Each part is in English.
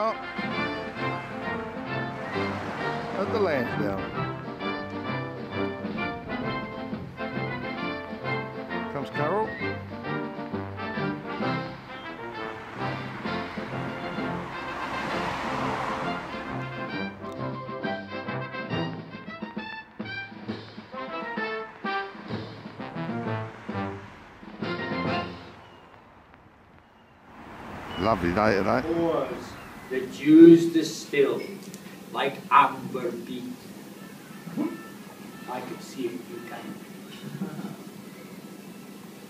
up at the Lansdowne. Comes Carol. Lovely day today. Pours the dews distilled like amber beat. I could see it, you can.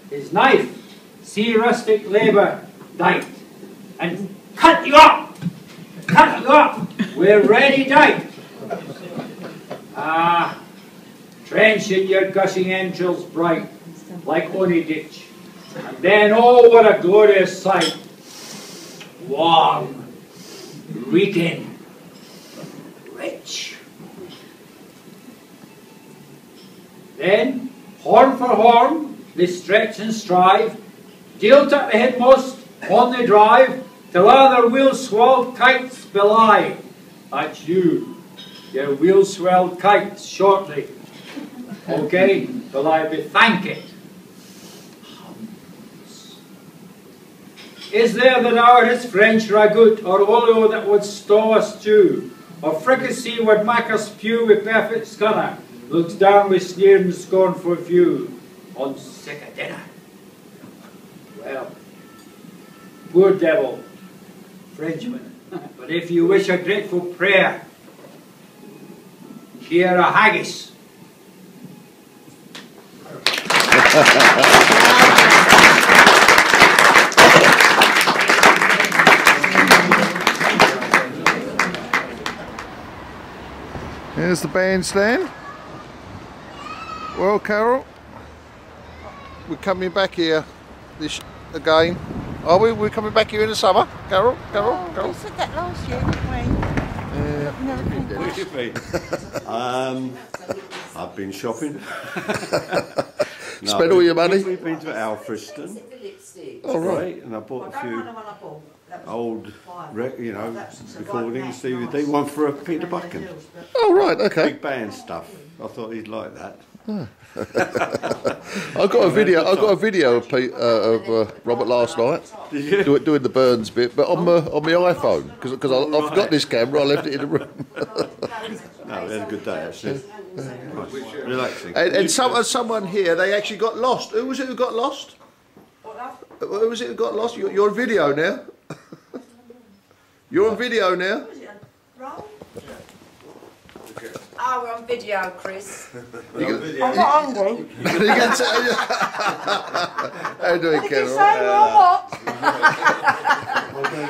His knife, see rustic labour dight, and cut you up! Cut you up! We're ready dight! Ah, trench in your gushing entrails bright, like Oni ditch. And then, oh, what a glorious sight! Warm, reeking, rich. Then, horn for horn, they stretch and strive, dealt at the headmost on the drive, till other wheel-swelled kites belie. That's you, your wheel-swelled kites shortly. Okay, will I be thanked? Is there that our his French ragout, or olio that would stow a stew, or fricassee would mak us pew with perfect scunner, looks down with sneer and scornful view on sick a dinner? Well, poor devil, Frenchman, but if you wish a grateful prayer, here a haggis. Here's the bandstand. Well, Carol, we're coming back here this again. Are we? We're coming back here in the summer, Carol? We said that last year, didn't we? Where have you been? I've been shopping. Spent all your money? We've been to Alfriston. Oh, right. And I bought a few old, recordings, DVD, one for Peter Buchan. Oh, right, okay. Big band stuff. I thought he'd like that. I got a video of Robert last night. Did you? Doing the Burns bit, but on my iPhone because I forgot this camera. I left it in the room. No, we had a good day actually. Nice. Relaxing. And someone here, they actually got lost. Who was it who got lost? Who was it who got lost? You're on video now. You're on video now. Oh, we're on video, Chris. Video. I'm not hungry. How you doing, You Carol? say we're on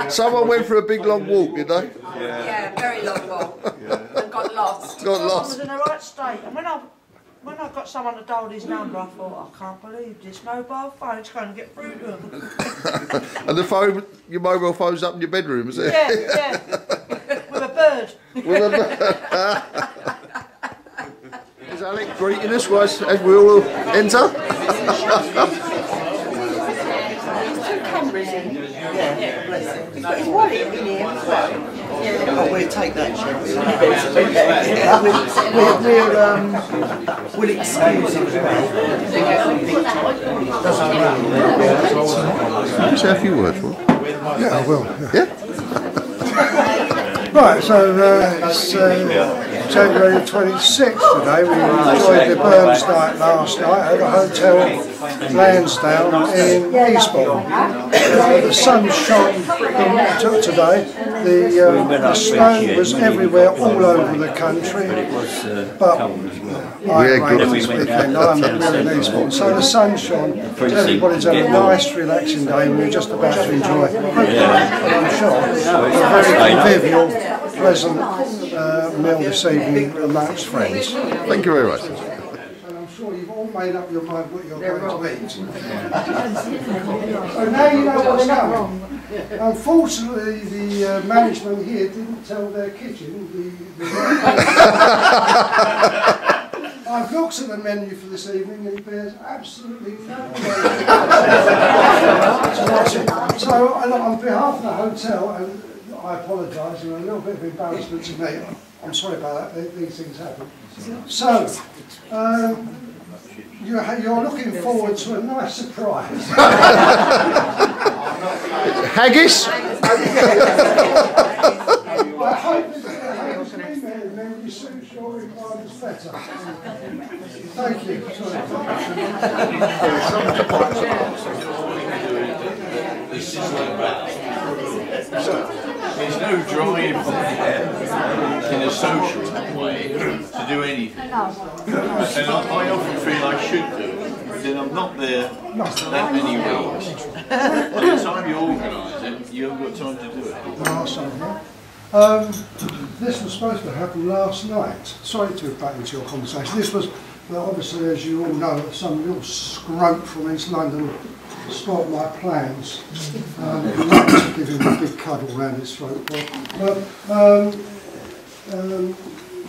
what? Someone went for a big long walk, did they? Yeah, very long walk. And got lost. Got I lost. was in the right state, and when I got someone to dial his number, I thought, I can't believe this mobile phone's going to get through to him. And the phone, your mobile phone's up in your bedroom, is it? Yeah. With a bird. Is Alec greeting us as we all enter? His wallet in here as well. Oh, we'll take that, shall we? We'll excuse him as Can you say a few words for him? Yeah, I will. Yeah? Right, so it's January 26th today. We enjoyed the Burns night last night at the Hotel Lansdowne in Eastbourne. The sun shone today. The snow was everywhere, all over the country. But I rained this weekend. I'm in Eastbourne, so the sun shone. Everybody's had a nice, relaxing day. We were just about to enjoy. I'm sure a very convivial, pleasant meal this evening amongst friends. Thank you very much. And I'm sure you've all made up your mind what you're going to eat. So now you know what's coming. Unfortunately, the management here didn't tell their kitchen. I've looked at the menu for this evening and it bears absolutely no way. So on behalf of the hotel and I apologise, and a little bit of embarrassment to me. I'm sorry about that, these things happen. So, you're looking forward to a nice surprise. Haggis? I hope this memory suits your requirements better. Thank you. There's no drive in a social way to do anything. And I often feel I should do it, but then I'm not there that many weeks. By the time you organise it, you haven't got time to do it. This was supposed to happen last night. Sorry to butt into your conversation. This was, well, obviously, as you all know, some little scrope from East London spoilt my plans. I'd like to give him a big cuddle around his throat.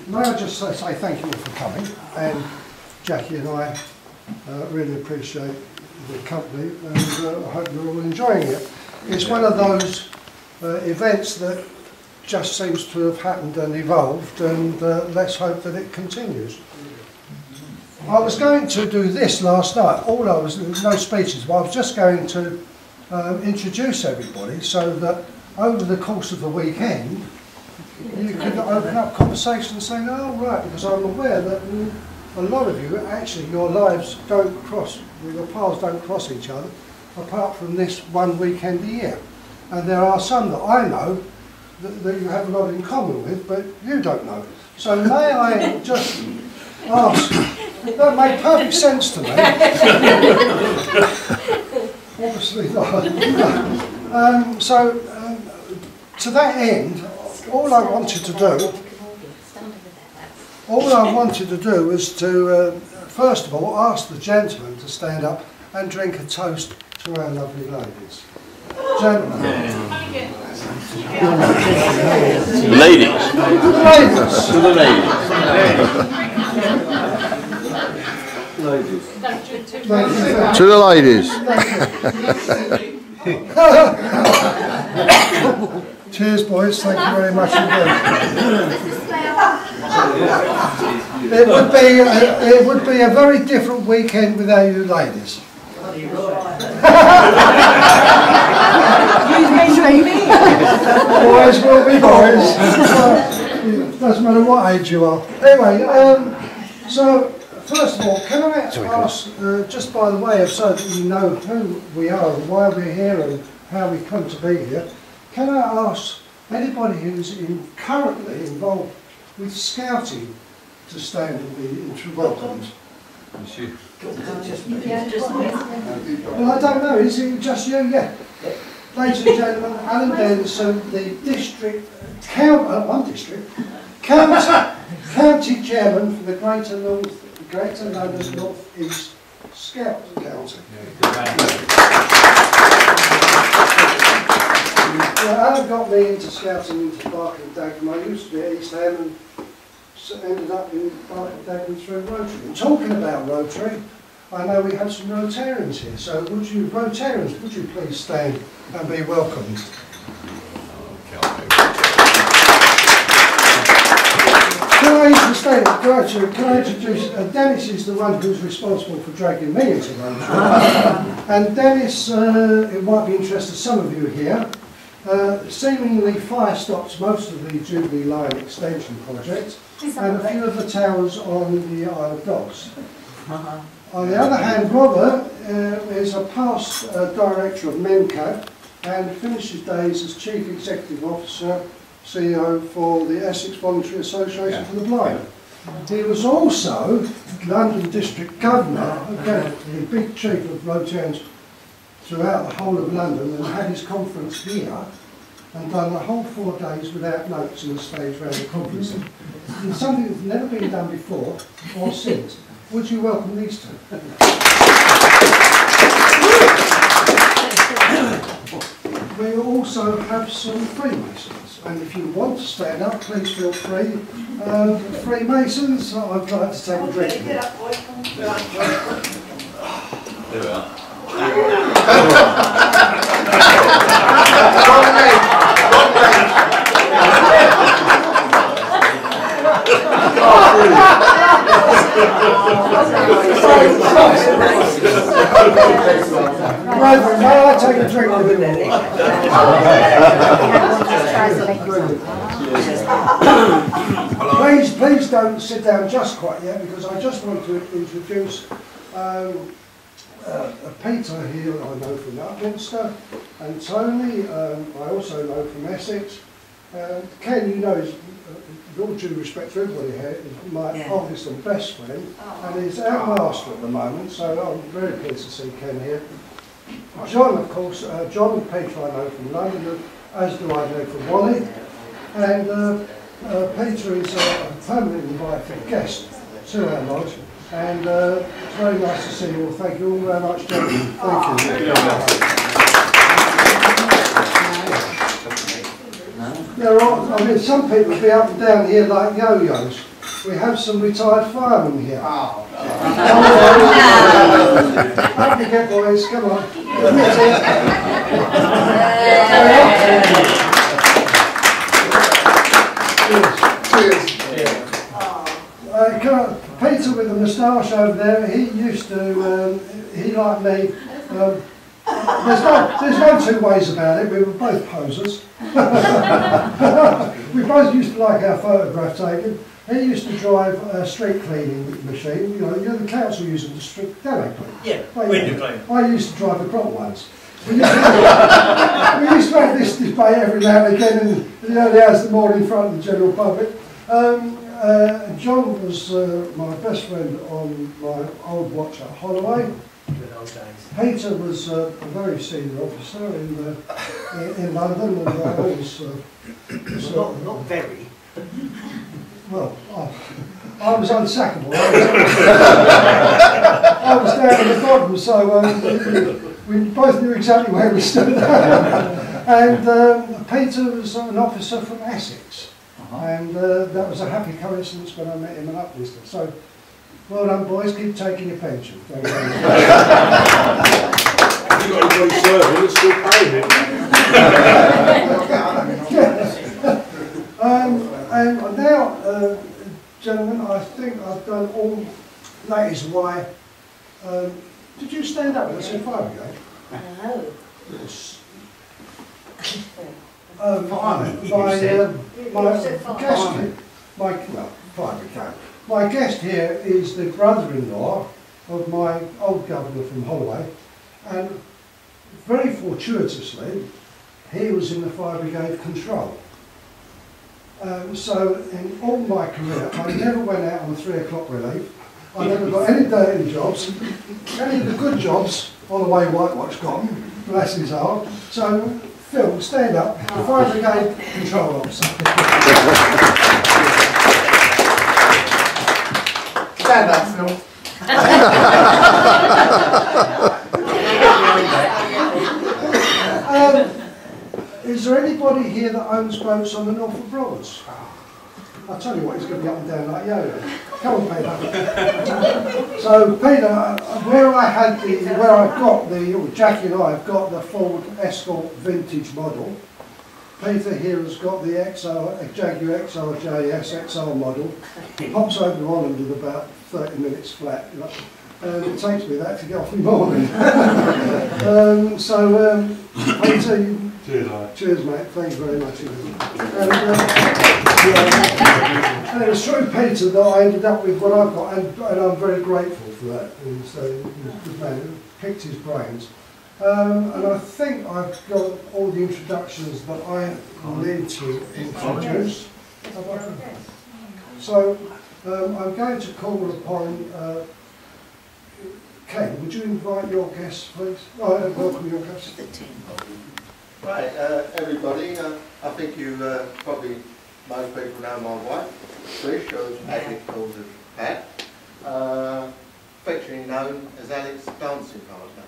May I just say thank you all for coming, and Jackie and I really appreciate the company, and I hope you're all enjoying it. It's one of those events that just seems to have happened and evolved, and let's hope that it continues. I was going to do this last night, there was no speeches, but I was just going to introduce everybody so that over the course of the weekend you could open up conversations saying, oh right, because I'm aware that a lot of you, actually your lives don't cross, your paths don't cross each other apart from this one weekend a year. And there are some that I know that you have a lot in common with, but you don't know. So may I just ask, that made perfect sense to me. Obviously not. To that end, all I wanted to do was to, first of all, ask the gentlemen to stand up and drink a toast to our lovely ladies. Gentlemen. Ladies. Ladies. To the ladies. To the ladies. Cheers, boys. Thank you very much indeed. It would be a very different weekend without you ladies. Boys will be boys. Doesn't matter what age you are. Anyway, so first of all, can I ask, just by the way of so that you know who we are and why we're here and how we come to be here, can I ask anybody who's currently involved with scouting to stand and be welcomed? Well, I don't know, is it just you? Yeah. Ladies and gentlemen, Alan Denson, the county chairman for the Greater London North East Scout Council. Alan got me into scouting into Barking and Dagenham. I used to be at East Ham and ended up in Barking and Dagenham through Rotary. And talking about Rotary, I know we have some Rotarians here, so Rotarians, would you please stand and be welcomed? Can I introduce, Dennis is the one who's responsible for dragging me into Rotary. And Dennis, it might be interesting to some of you here, seemingly fire-stopped most of the Jubilee Line extension project and a few of the towers on the Isle of Dogs. On the other hand, Robert is a past director of MEMCAP and finished his days as Chief Executive Officer, CEO for the Essex Voluntary Association for the Blind. He was also London District Governor, again, the big chief of Rotarians throughout the whole of London, and had his conference here and done the whole 4 days without notes in the stage around the conference. It's something that's never been done before or since. Would you welcome these two? We also have some Freemasons, and if you want to stand up, please feel free. Freemasons, I'd like to take a drink. Get up, boy. There we are. One leg. Right, may I take a drink with you? Please don't sit down just quite yet, because I just want to introduce Peter here, I know from Upminster, and Tony, I also know from Essex. Ken, you know, is, with all due respect to everybody here, is my oldest and best friend, and he's our master at the moment, so I'm very pleased to see Ken here. John, of course, John and Peter I know from London, as do I know from Wally, and Peter is a permanently invited guest to our lodge, and it's very nice to see you all. Thank you all very much, gentlemen. Thank you. There are, I mean, some people will be up and down here like yo-yos. We have some retired firemen here. Up you get, boys, come on. Peter with the moustache over there, he used to, he like me, there's no two ways about it, we were both posers. We both used to like our photograph taken. He used to drive a street cleaning machine, you know the council uses the street, don't they clean? Yeah, window clean. I used to drive the prop ones. We used to have this debate every now and again in the early hours of the morning in front of the general public. John was my best friend on my old watch at Holloway. Good old days. Peter was a very senior officer in London, and I was not very. Well, I was unsackable. I was down at the bottom, so we both knew exactly where we stood. And Peter was an officer from Essex, and that was a happy coincidence when I met him in Upminster. So, well done, boys. Keep taking your pension. Thank you very much. You've got anybody serving that's still paying it. And now, gentlemen, I think I've done all. That is why. Did you stand up and say fire again? No. Yes. My guest here is the brother-in-law of my old governor from Holloway, and very fortuitously, he was in the fire brigade control. So in all my career, I never went out on 3 o'clock relief. I never got any dirty jobs. Any of the good jobs, on the way White Watch got them, bless his heart. So, Phil, stand up, the fire brigade control officer. Stand up, Phil. Is there anybody here that owns boats on the Norfolk Broads? I'll tell you what, he's going to be up and down like yo-yo. Come on, Peter. So, Peter, where I've got the, Jackie and I have got the Ford Escort vintage model. Peter here has got the Jaguar XRJS XR model. He pops over to Holland in about 30 minutes flat. You know, and it takes me that to get off in the morning. Peter, cheers, mate. Thank you very much. And it was through Peter that I ended up with what I've got, and I'm very grateful for that. And so, good man, picked his brains. And I think I've got all the introductions that I need to introduce. So, I'm going to call upon Ken, would you invite your guests, please? Oh, welcome your guests. Right, everybody, I think you probably, most people know my wife, Trish, who's Patrick calls her Pat, affectionately known as Alex Dancing Partner.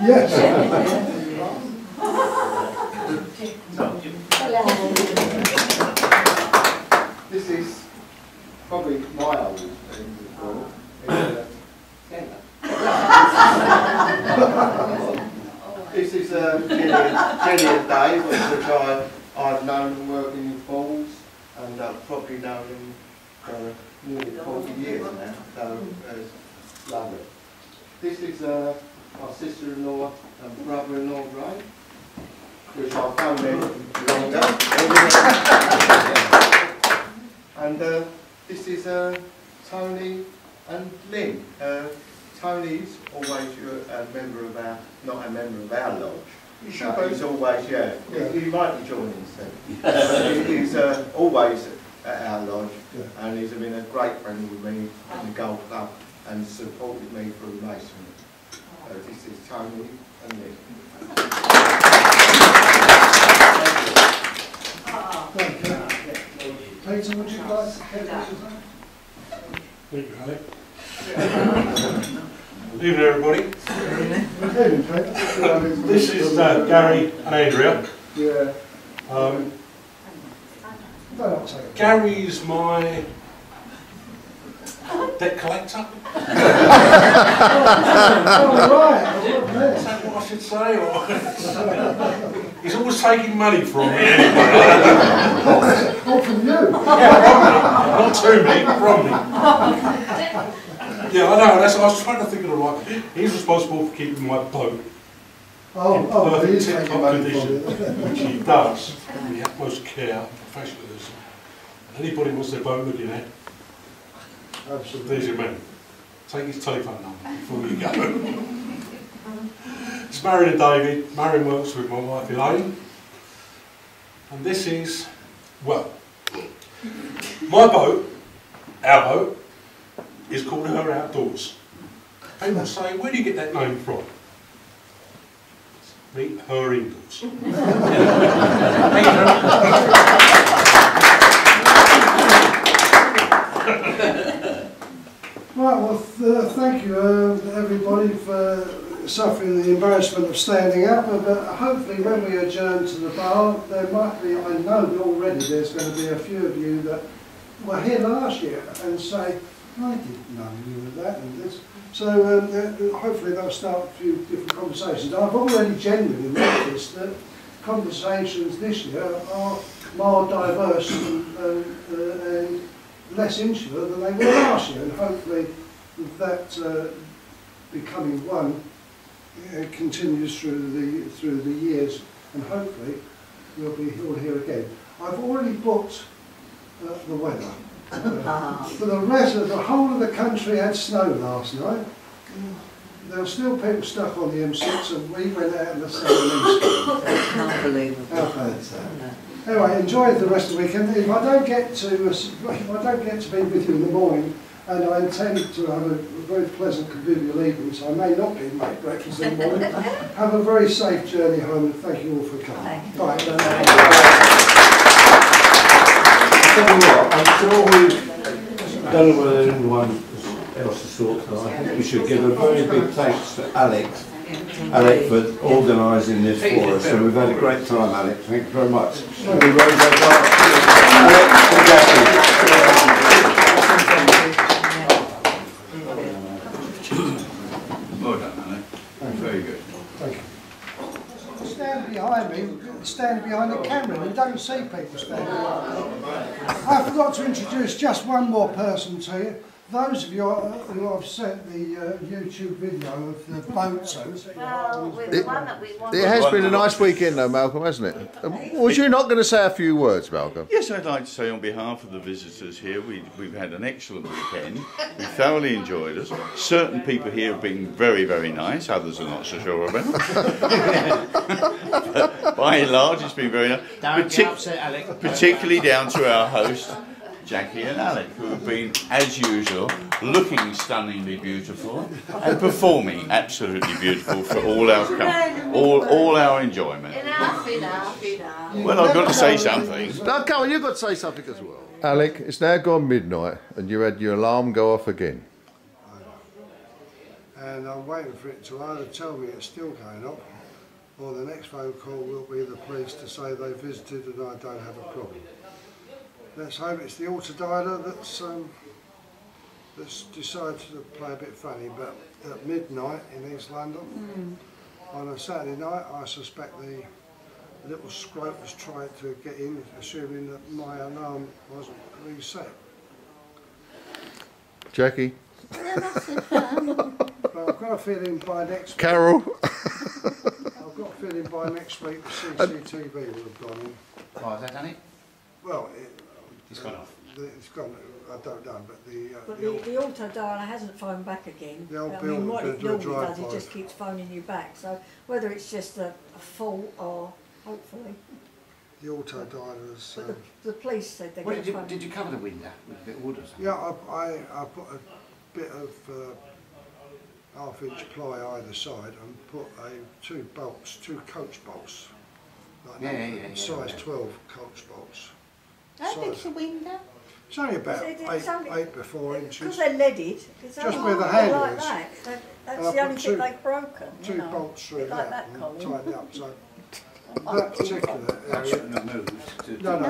Yes. This is probably my oldest friend before. This is Gillian Day, which I've known and working in Falls, and I've probably known him for nearly 40 years now. So Lovely. This is my sister-in-law and brother-in-law, Ray, which I've known them longer. And this is Tony and Lynn. Tony's always a member of our, not a member of our lodge. He's always, he might be joining soon. He's always at our lodge, and he's been a great friend with me in the golf club and supported me through masonry. This is Tony and Lynn. Thank you. Peter, would you like to head this? Thank you, Alec. Good evening, everybody. This is Gary and Andrea. Yeah. Gary's my debt collector. Is that what I should say? Or he's always taking money from me anyway. Oh, from you? Yeah, from me. Not to me, from me. Yeah, I know, I was trying to think of the right. He's responsible for keeping my boat in perfect tip-top condition, which he does with the utmost care and professionalism. And anybody wants their boat looking at, there's your man. Take his telephone number before you go. He's married to David, Marion works with my wife Elaine. And this is, well, my boat, our boat, is called Her Outdoors. People say, where do you get that name from? Meet Her Indoors. Right, well, thank you everybody for suffering the embarrassment of standing up, but hopefully when we adjourn to the bar, there might be, I know already there's going to be a few of you that were here last year and say, I didn't know you were that and this. So hopefully they'll start a few different conversations. I've already genuinely noticed that conversations this year are more diverse and less insular than they were last year, and hopefully that becoming one continues through the years, and hopefully we'll be all here again. I've already booked the weather. For the rest of the whole of the country had snow last night. There were still people stuck on the M6, and we went out in the sun and Eastbourne. Unbelievable. How bad is that? Anyway, enjoy the rest of the weekend. If I don't get to be with you in the morning, and I intend to have a very pleasant convivial evening, so I may not be make breakfast in the morning. Have a very safe journey home, and thank you all for coming. Bye. Tell you what, I'm sure we've done with anyone else to sort tonight. I think we should give a very big thanks to Alec for organising this for us. So we've had a great time, Alec. Thank you very much. Thank you very much. Alec and Jackie. Well done, Alec. Very good. Thank you. Stand behind me, stand behind the camera, and you don't see people standing behind me. I forgot to introduce just one more person to you. Those of you who I've sent the YouTube video of the boat to. Well, the one that we want. It has been a nice weekend though, Malcolm, hasn't it? Was you not going to say a few words, Malcolm? Yes, I'd like to say on behalf of the visitors here, we've had an excellent weekend. We thoroughly enjoyed it. Certain people here have been very, very nice. Others are not so sure about. But by and large, it's been very nice. Don't get upset, Alec. Particularly down to our host, Jackie and Alec, who have been, as usual, looking stunningly beautiful and performing absolutely beautiful for all our all our enjoyment. Enough. Well, I've got to say something. No, come on, you've got to say something as well. Alec, it's now gone midnight and you had your alarm go off again. And I'm waiting for it to either tell me it's still going off, or the next phone call will be the police to say they visited and I don't have a problem. Let's hope it's the autodialer that's decided to play a bit funny, but at midnight in East London, on a Saturday night, I suspect the little scrope was trying to get in, assuming that my alarm wasn't reset. Jackie? But I've got a feeling by next week. Carol. I've got a feeling by next week the CCTV will have gone in. Oh, has that done it? Well, It's gone off. It's gone. I don't know, but the auto dialer hasn't phoned back again. The old I mean, what bill it normally does, drive-by. it just keeps phoning you back. So whether it's just a fault or hopefully. the auto dialers. But the police said they're What going to phone. did you cover the window with a bit of wood or something? Yeah, I put a bit of half-inch ply either side and put two coach bolts, like size 12 coach bolts. How big's the window? It's only about It's only- 8 by 4 inches. Because they're leaded, it's Just only where the like handle is. that. That's And I the put only thing two- they've broken. Two you know. bolts through Bit like that that, and Colin. tied it up. So that particular That area, shouldn't have moved. no, No.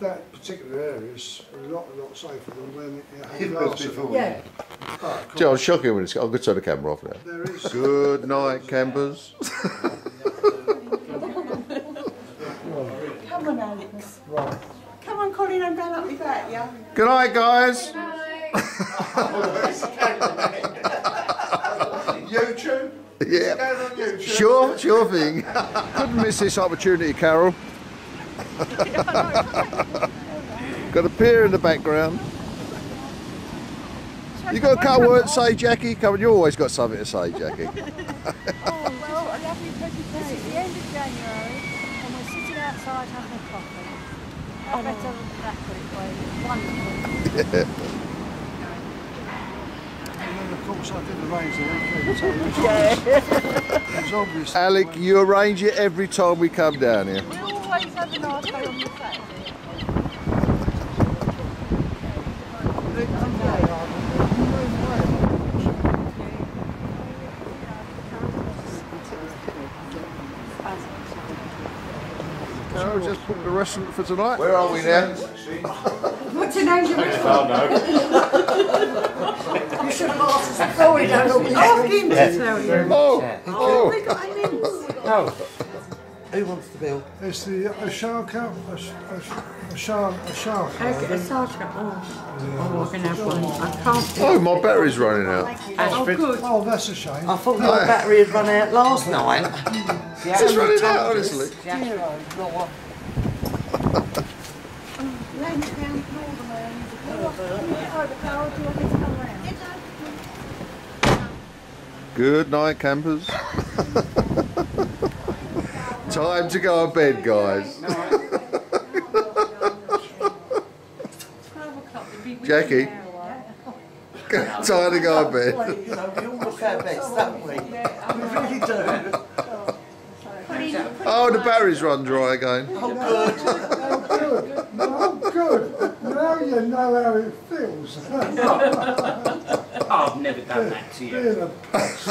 that particular area is a lot safer than when it had It was glass in before. it. Yeah. But of Joe, course, shocking when it's. I'm going to turn the camera off now. there is. Good night, campers. Come on, Alex. Come on, Colin, I'm going up with that, yeah? Good night, guys. YouTube? Yeah. Going on YouTube? Sure thing. Couldn't miss this opportunity, Carol. Got a pier in the background. You got a couple words to say, Jackie? Come on, you always got something to say, Jackie. Oh, well, a lovely presentation. This is the end of January and we're sitting outside having a coffee. How better than that, put it way. Wonderful. And then of course I did arrange the weekend. So it's obvious. Alec, you arrange it every time we come down here. We always have a nice day on the Saturday. Carol, just booked the restaurant for tonight. Where are we now? What's your name? You should have asked us before we don't know. Ask him to tell you. Oh. We got a mince. No. Who wants to build? It's the a shark. Okay, a sarcasm. Oh, I can have one. I can't. Oh, my battery's running out. Oh, good. Oh, that's a shame. I thought your battery had run out last night. It's just running out, honestly. Good night, campers. Time to go to bed, guys. Jackie, time to go to bed. We all look our best, don't we? We really do. Oh, the battery's run dry again. Oh, good. Oh, good. Now you know how it feels. I've never done that to you. Being a pest.